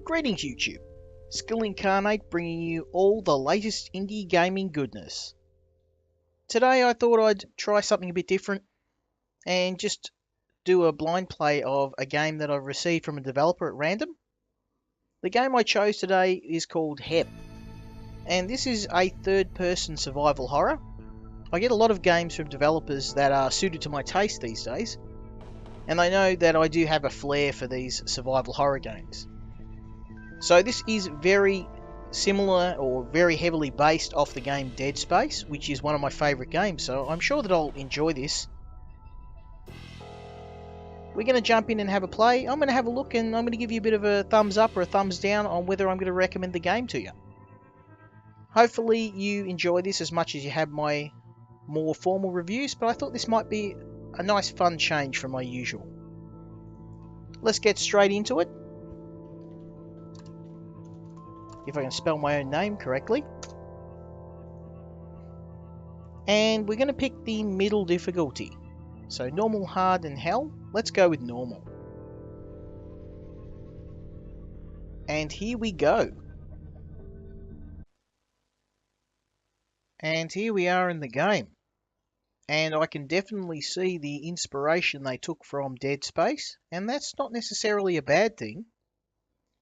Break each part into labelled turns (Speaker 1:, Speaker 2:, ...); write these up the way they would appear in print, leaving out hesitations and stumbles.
Speaker 1: Greetings YouTube, Skill Incarnate bringing you all the latest indie gaming goodness. Today I thought I'd try something a bit different and just do a blind play of a game that I've received from a developer at random. The game I chose today is called Heph, and this is a third-person survival horror. I get a lot of games from developers that are suited to my taste these days, and they know that I do have a flair for these survival horror games. So this is very similar or very heavily based off the game Dead Space, which is one of my favourite games, so I'm sure that I'll enjoy this. We're going to jump in and have a play. I'm going to have a look and I'm going to give you a bit of a thumbs up or a thumbs down on whether I'm going to recommend the game to you. Hopefully you enjoy this as much as you have my more formal reviews, but I thought this might be a nice fun change from my usual. Let's get straight into it. If I can spell my own name correctly. And we're going to pick the middle difficulty. So normal, hard, and hell. Let's go with normal. And here we go. And here we are in the game. And I can definitely see the inspiration they took from Dead Space. And that's not necessarily a bad thing.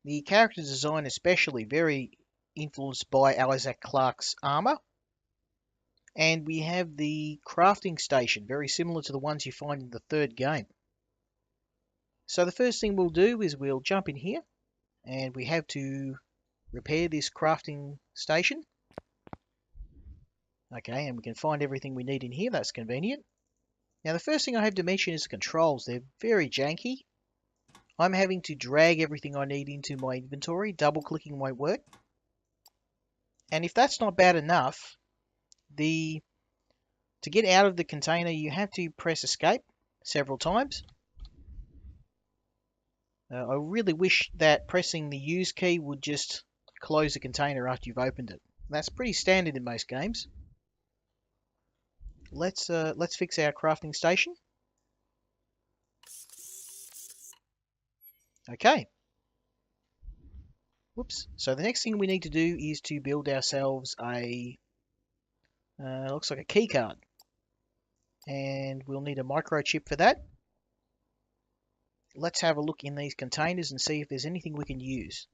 Speaker 1: The character design especially very influenced by Isaac Clarke's armor. And we have the crafting station, very similar to the ones you find in the third game. So the first thing we'll do is we'll jump in here, and we have to repair this crafting station. Okay, and we can find everything we need in here, that's convenient. Now the first thing I have to mention is the controls. They're very janky. I'm having to drag everything I need into my inventory, double clicking won't work. And if that's not bad enough, to get out of the container you have to press escape several times. I really wish that pressing the use key would just close the container after you've opened it. That's pretty standard in most games. Let's fix our crafting station. Okay. Whoops. So the next thing we need to do is to build ourselves a looks like a key card. And we'll need a microchip for that. Let's have a look in these containers and see if there's anything we can use.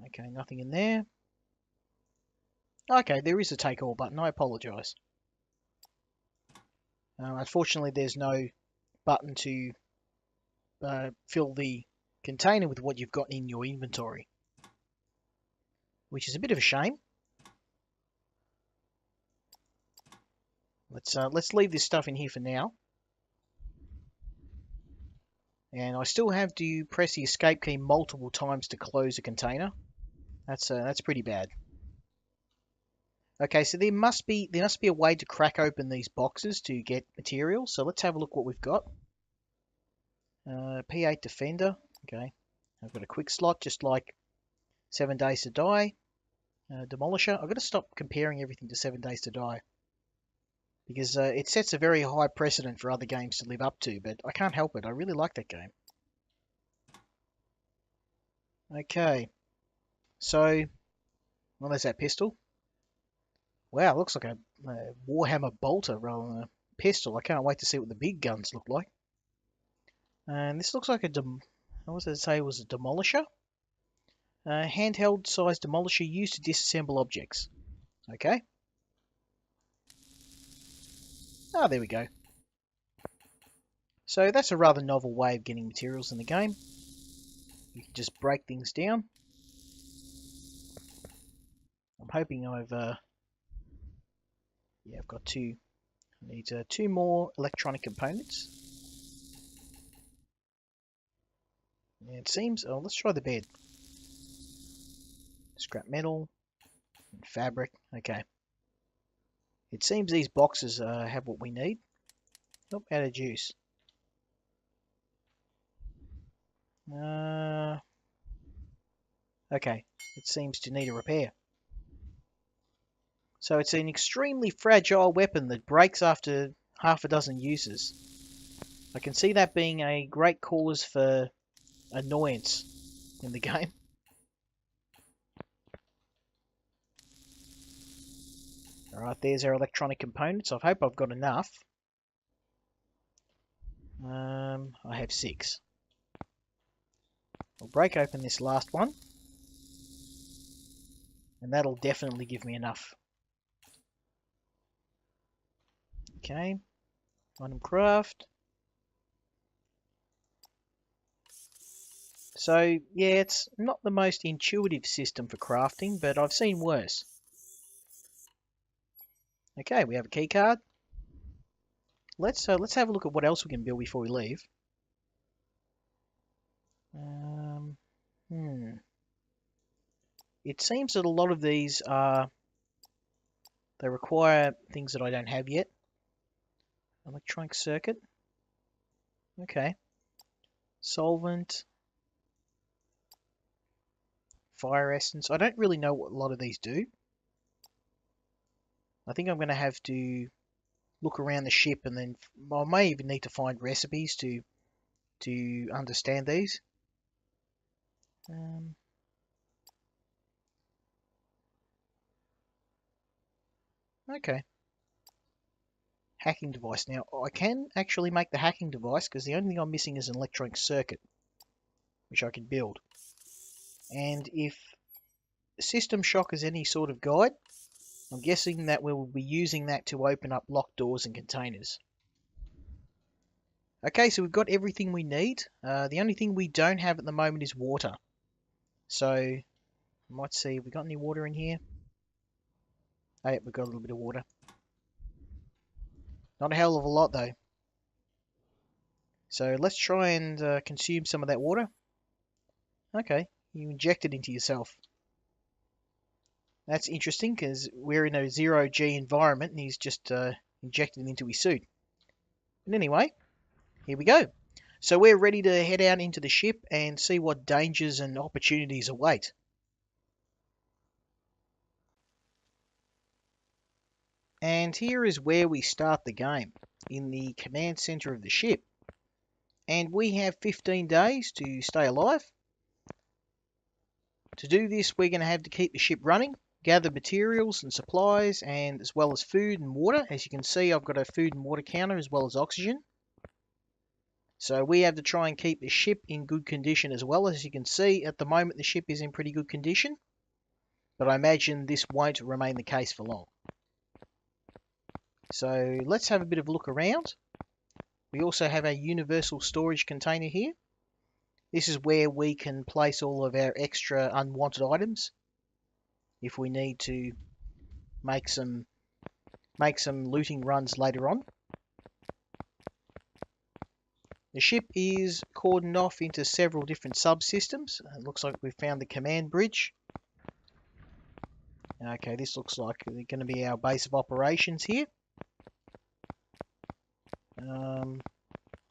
Speaker 1: Okay, nothing in there. Okay, there is a take all button. I apologise. Unfortunately, there's no button to fill the container with what you've got in your inventory, which is a bit of a shame. Let's leave this stuff in here for now. And I still have to press the escape key multiple times to close a container. That's pretty bad. Okay, so there must be a way to crack open these boxes to get materials. So let's have a look what we've got. P8 Defender. Okay, I've got a quick slot just like 7 Days to Die. Demolisher. I've got to stop comparing everything to 7 Days to Die, because it sets a very high precedent for other games to live up to, but I can't help it. I really like that game. Okay, so, well, there's that pistol. Wow, it looks like a Warhammer bolter rather than a pistol. I can't wait to see what the big guns look like. And this looks like what does it say was a demolisher? Handheld sized demolisher used to disassemble objects. Okay. Ah, there we go. So that's a rather novel way of getting materials in the game. You can just break things down. I'm hoping I've got two. I need 2 more electronic components. And it seems, oh, let's try the bed. Scrap metal and fabric. Okay. It seems these boxes have what we need. Oh, out of juice. Okay, it seems to need a repair. So it's an extremely fragile weapon that breaks after half a dozen uses. I can see that being a great cause for annoyance in the game. Alright, there's our electronic components. I hope I've got enough. I have 6. I'll break open this last one. And that'll definitely give me enough. Okay. Item craft. So, yeah, it's not the most intuitive system for crafting, but I've seen worse. Okay, we have a key card. Let's have a look at what else we can build before we leave. It seems that a lot of these they require things that I don't have yet. Electronic circuit. Okay. Solvent. Fire essence. I don't really know what a lot of these do. I think I'm going to have to look around the ship, and then I may even need to find recipes to understand these. Okay. Hacking device. Now, I can actually make the hacking device because the only thing I'm missing is an electronic circuit, which I can build. And if System Shock is any sort of guide, I'm guessing that we'll be using that to open up locked doors and containers. Okay, so we've got everything we need. The only thing we don't have at the moment is water. So, I might see, have we got any water in here? Oh, yeah, we've got a little bit of water. Not a hell of a lot, though. So, let's try and consume some of that water. Okay, you inject it into yourself. That's interesting, because we're in a 0G environment, and he's just injected it into his suit. But anyway, here we go. So we're ready to head out into the ship and see what dangers and opportunities await. And here is where we start the game, in the command center of the ship. And we have 15 days to stay alive. To do this, we're going to have to keep the ship running, gather materials and supplies, and as well as food and water. As you can see, I've got a food and water counter as well as oxygen. So we have to try and keep the ship in good condition as well. As you can see, at the moment the ship is in pretty good condition, but I imagine this won't remain the case for long. So let's have a bit of a look around. We also have a universal storage container here. This is where we can place all of our extra unwanted items if we need to make some looting runs later on. The ship is cordoned off into several different subsystems. It looks like we've found the command bridge. Okay, this looks like they're going to be our base of operations here.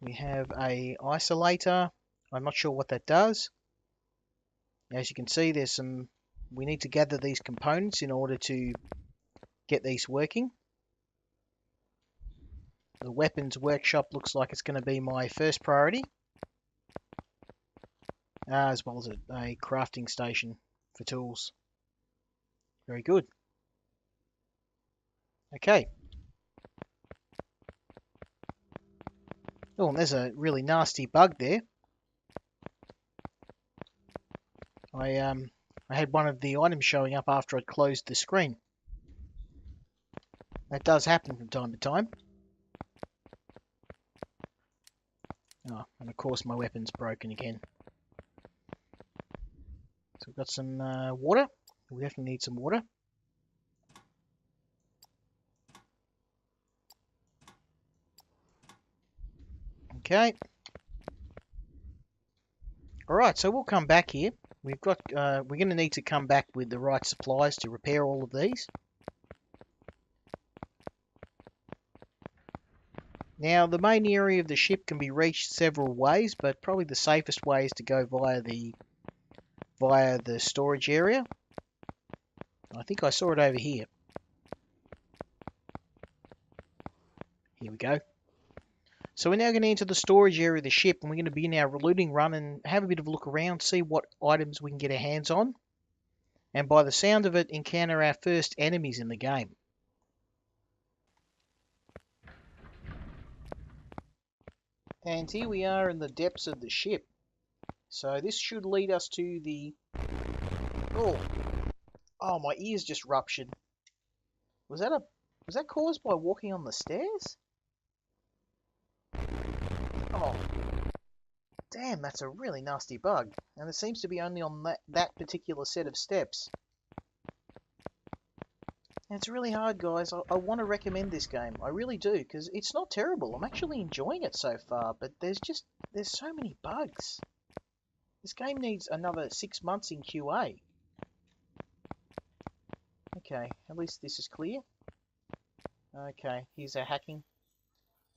Speaker 1: We have a isolator. I'm not sure what that does. As you can see, we need to gather these components in order to get these working. The weapons workshop looks like it's going to be my first priority, as well as a crafting station for tools. Very good. Okay. Oh, and there's a really nasty bug there. I had one of the items showing up after I'd closed the screen. That does happen from time to time. Oh, and of course my weapon's broken again. So we've got some water. We definitely need some water. Okay. Alright, so we'll come back here. We're going to need to come back with the right supplies to repair all of these. Now, the main area of the ship can be reached several ways, but probably the safest way is to go via the storage area. I think I saw it over here. Here we go. So we're now going to enter the storage area of the ship, and we're going to begin our looting run and have a bit of a look around, see what items we can get our hands on, and by the sound of it, encounter our first enemies in the game. And here we are in the depths of the ship. So this should lead us to the... Oh, my ears just ruptured. Was that caused by walking on the stairs? Oh, damn, that's a really nasty bug. And it seems to be only on that particular set of steps. And it's really hard, guys. I want to recommend this game. I really do, because it's not terrible. I'm actually enjoying it so far, but there's so many bugs. This game needs another 6 months in QA. Okay, at least this is clear. Okay, here's our hacking.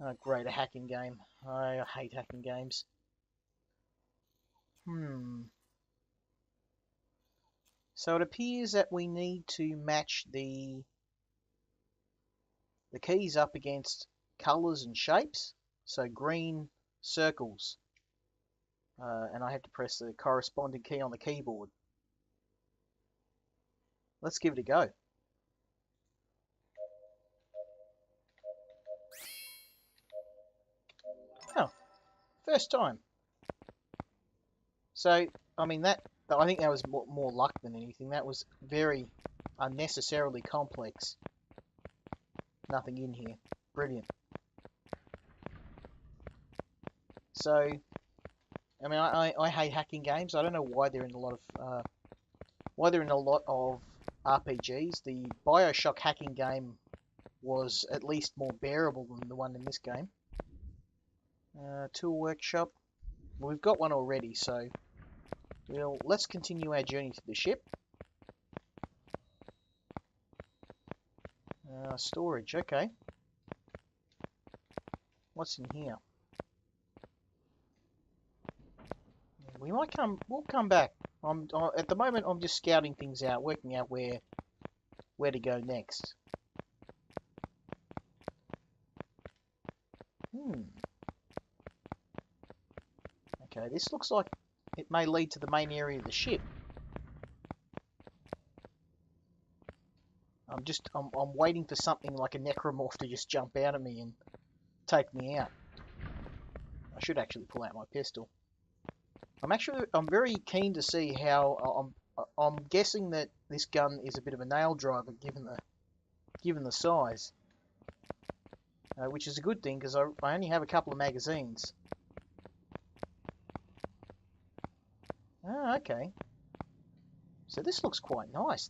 Speaker 1: Oh, great, a hacking game. I hate hacking games. So it appears that we need to match the keys up against colours and shapes. So green circles. And I have to press the corresponding key on the keyboard. Let's give it a go. Oh, first time. So, I mean, I think that was more luck than anything. That was very unnecessarily complex. Nothing in here. Brilliant. So, I mean, I hate hacking games. I don't know why they're in a lot of RPGs. The BioShock hacking game was at least more bearable than the one in this game. Tool workshop. Well, we've got one already, so let's continue our journey to the ship. Storage, okay. What's in here? We'll come back. At the moment, I'm just scouting things out, working out where to go next. Okay, this looks like it may lead to the main area of the ship. I'm waiting for something like a necromorph to just jump out at me and take me out. I should actually pull out my pistol. I'm very keen to see how. I'm guessing that this gun is a bit of a nail driver given the size, which is a good thing because I only have a couple of magazines. Ah, okay. So this looks quite nice.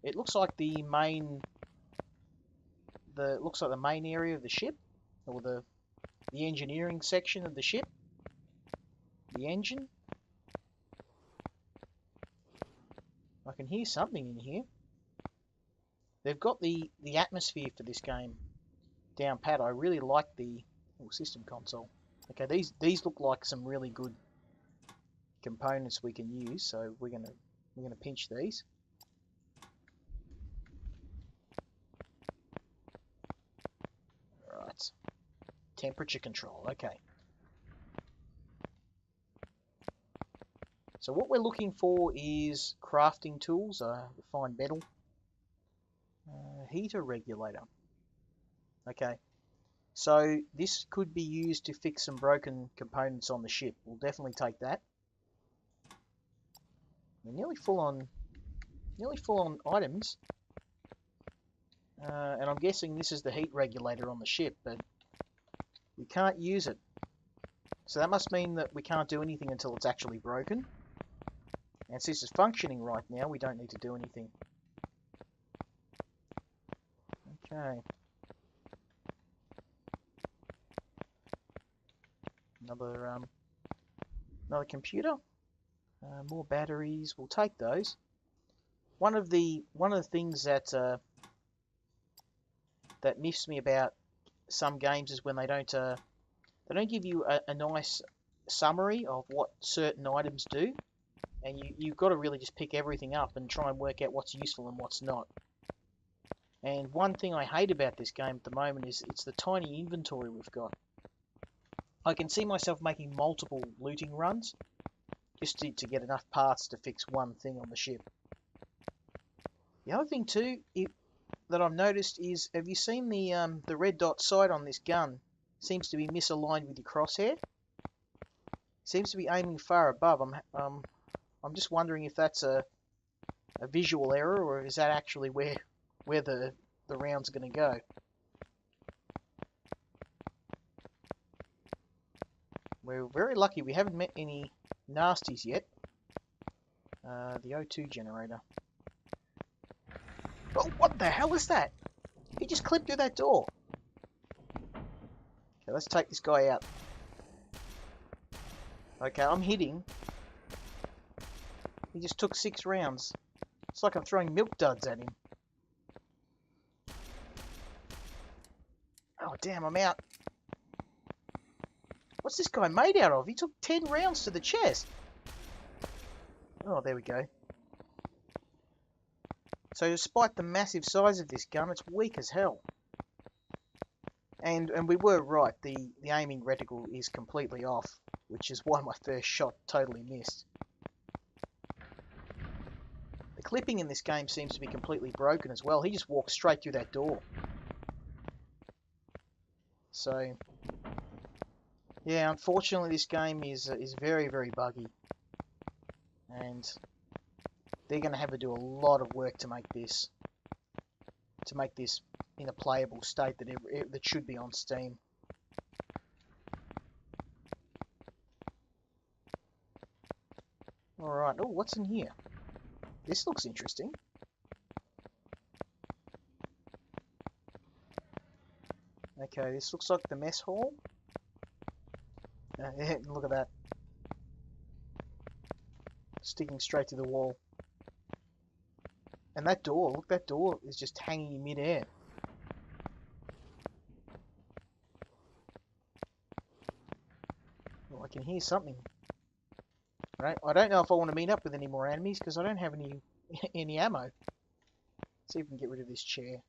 Speaker 1: It looks like the main area of the ship, or the engineering section of the ship. The engine. I can hear something in here. They've got the atmosphere for this game down pat. I really like the system console. Okay, these look like some really good components we can use. So we're gonna pinch these. Right. Temperature control. Okay. So what we're looking for is crafting tools, refined metal, heater regulator. Okay, so this could be used to fix some broken components on the ship. We'll definitely take that. We're nearly full on items, and I'm guessing this is the heat regulator on the ship, but we can't use it. So that must mean that we can't do anything until it's actually broken. And since it's functioning right now, we don't need to do anything. Okay. Another computer. More batteries. We'll take those. One of the things that miffs me about some games is when they don't give you a nice summary of what certain items do. And you've got to really just pick everything up and try and work out what's useful and what's not. And one thing I hate about this game at the moment is it's the tiny inventory we've got. I can see myself making multiple looting runs just to get enough parts to fix one thing on the ship. The other thing too that I've noticed is, have you seen the red dot sight on this gun? Seems to be misaligned with your crosshair. Seems to be aiming far above. I'm just wondering if that's a visual error, or is that actually where the round's going to go. We're very lucky we haven't met any nasties yet. The O2 generator. Oh, what the hell is that? He just clipped through that door. Okay, let's take this guy out. Okay, I'm hitting. He just took 6 rounds. It's like I'm throwing milk duds at him. Oh, damn, I'm out. What's this guy made out of? He took 10 rounds to the chest. Oh, there we go. So despite the massive size of this gun, it's weak as hell. And we were right, the aiming reticle is completely off, which is why my first shot totally missed. The clipping in this game seems to be completely broken as well. He just walked straight through that door. So, yeah, unfortunately this game is very, very buggy. And they're going to have to do a lot of work to make this in a playable state that should be on Steam. Alright, oh, what's in here? This looks interesting. Okay, this looks like the mess hall. Look at that. Sticking straight to the wall. And that door, look, that door is just hanging in mid-air. Oh, I can hear something. Right, I don't know if I want to meet up with any more enemies because I don't have any ammo. Let's see if we can get rid of this chair.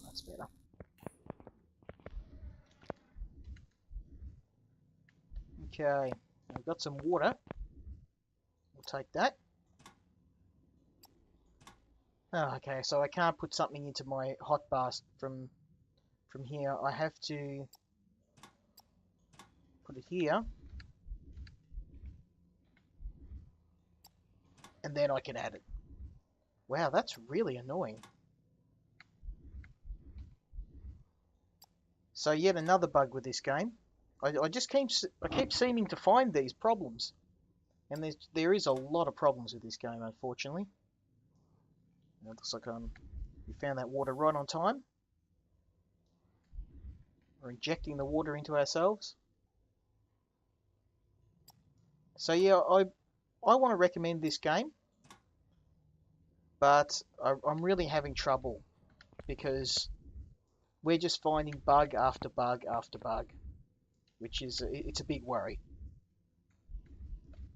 Speaker 1: That's better. Okay, I've got some water. We'll take that. Oh, okay, so I can't put something into my hotbar from here. I have to put it here. And then I can add it. Wow, that's really annoying. So yet another bug with this game. I keep seeming to find these problems. And there is a lot of problems with this game, unfortunately. And it looks like we found that water right on time. We're injecting the water into ourselves. So yeah, I want to recommend this game, but I'm really having trouble because we're just finding bug after bug after bug, which is it's a big worry.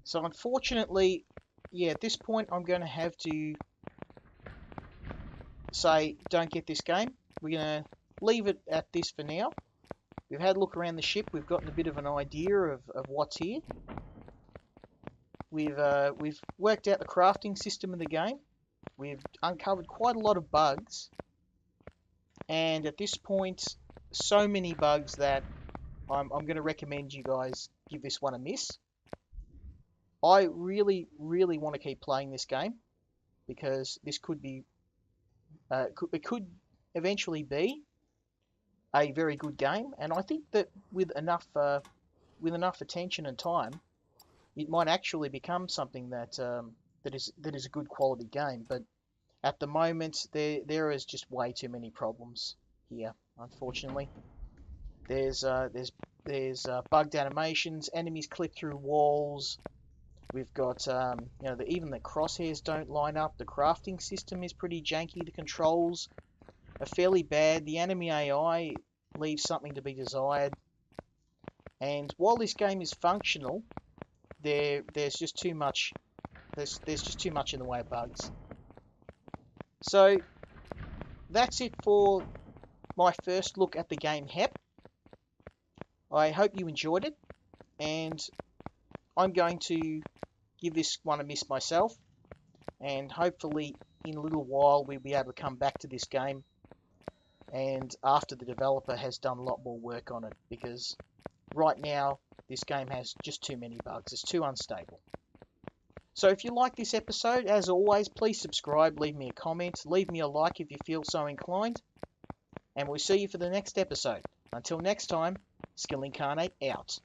Speaker 1: So unfortunately, yeah, at this point I'm going to have to say don't get this game. We're going to leave it at this for now. We've had a look around the ship. We've gotten a bit of an idea of what's here. We've worked out the crafting system of the game. We've uncovered quite a lot of bugs. And at this point, so many bugs that I'm going to recommend you guys give this one a miss. I really, really want to keep playing this game because this could be, it could eventually be a very good game. And I think that with enough attention and time, it might actually become something that is a good quality game. But at the moment, there is just way too many problems here. Unfortunately, there's bugged animations, enemies clip through walls. We've got even the crosshairs don't line up. The crafting system is pretty janky. The controls are fairly bad. The enemy AI leaves something to be desired. And while this game is functional, there's just too much. There's just too much in the way of bugs. So that's it for my first look at the game Heph. I hope you enjoyed it, and I'm going to give this one a miss myself, and hopefully in a little while we'll be able to come back to this game, and after the developer has done a lot more work on it, because right now this game has just too many bugs. It's too unstable. So if you like this episode, as always, please subscribe, leave me a comment, leave me a like if you feel so inclined, and we'll see you for the next episode. Until next time, Skill Incarnate out.